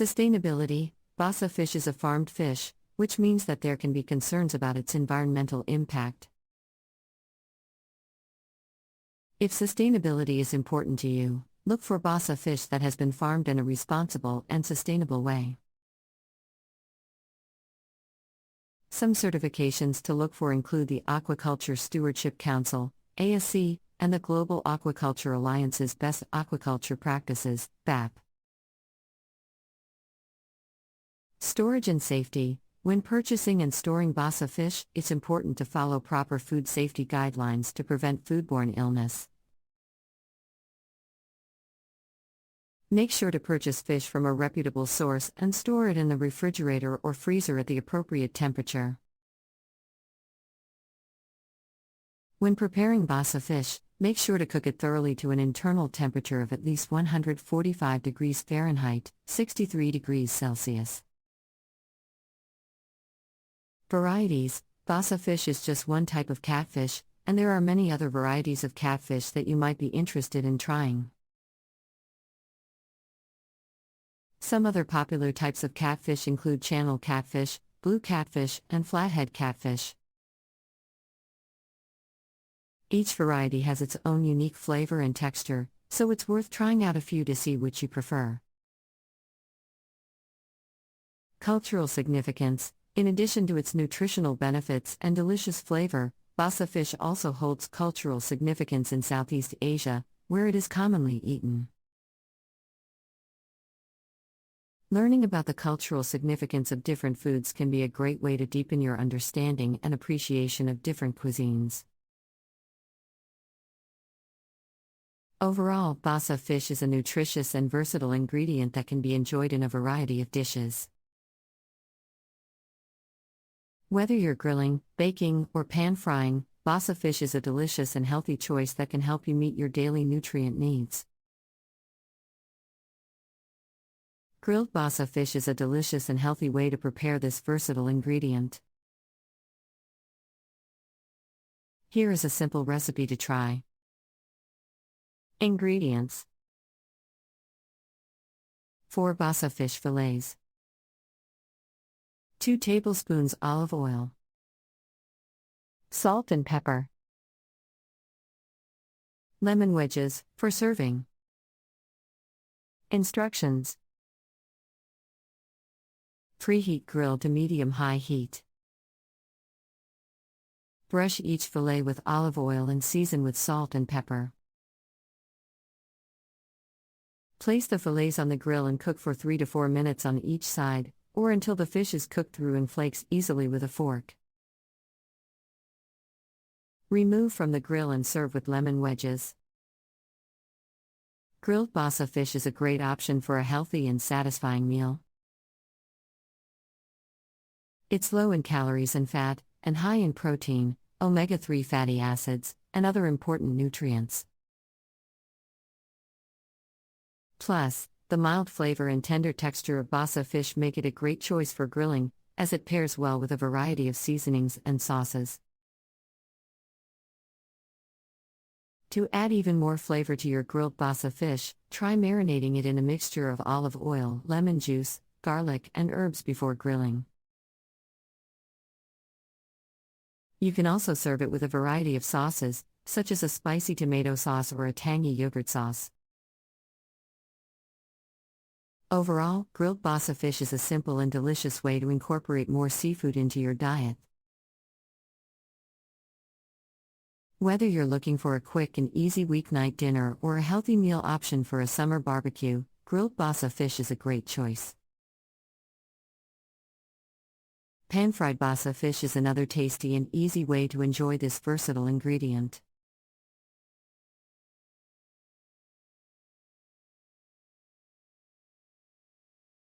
Sustainability. Basa fish is a farmed fish, which means that there can be concerns about its environmental impact. If sustainability is important to you, look for Basa fish that has been farmed in a responsible and sustainable way. Some certifications to look for include the Aquaculture Stewardship Council, ASC, and the Global Aquaculture Alliance's Best Aquaculture Practices, BAP. Storage and safety. When purchasing and storing Basa fish, it's important to follow proper food safety guidelines to prevent foodborne illness. Make sure to purchase fish from a reputable source and store it in the refrigerator or freezer at the appropriate temperature. When preparing Basa fish, make sure to cook it thoroughly to an internal temperature of at least 145 degrees Fahrenheit, 63 degrees Celsius. Varieties. Basa fish is just one type of catfish, and there are many other varieties of catfish that you might be interested in trying. Some other popular types of catfish include channel catfish, blue catfish, and flathead catfish. Each variety has its own unique flavor and texture, so it's worth trying out a few to see which you prefer. Cultural significance. In addition to its nutritional benefits and delicious flavor, Basa fish also holds cultural significance in Southeast Asia, where it is commonly eaten. Learning about the cultural significance of different foods can be a great way to deepen your understanding and appreciation of different cuisines. Overall, Basa fish is a nutritious and versatile ingredient that can be enjoyed in a variety of dishes. Whether you're grilling, baking, or pan-frying, Basa fish is a delicious and healthy choice that can help you meet your daily nutrient needs. Grilled Basa fish is a delicious and healthy way to prepare this versatile ingredient. Here is a simple recipe to try. Ingredients: 4 Basa fish fillets, 2 tablespoons olive oil, salt and pepper, lemon wedges, for serving. Instructions: preheat grill to medium-high heat. Brush each fillet with olive oil and season with salt and pepper. Place the fillets on the grill and cook for 3 to 4 minutes on each side, or until the fish is cooked through and flakes easily with a fork. Remove from the grill and serve with lemon wedges. Grilled Basa fish is a great option for a healthy and satisfying meal. It's low in calories and fat, and high in protein, omega-3 fatty acids, and other important nutrients. Plus, the mild flavor and tender texture of Basa fish make it a great choice for grilling, as it pairs well with a variety of seasonings and sauces. To add even more flavor to your grilled Basa fish, try marinating it in a mixture of olive oil, lemon juice, garlic, and herbs before grilling. You can also serve it with a variety of sauces, such as a spicy tomato sauce or a tangy yogurt sauce. Overall, grilled Basa fish is a simple and delicious way to incorporate more seafood into your diet. Whether you're looking for a quick and easy weeknight dinner or a healthy meal option for a summer barbecue, grilled Basa fish is a great choice. Pan-fried Basa fish is another tasty and easy way to enjoy this versatile ingredient.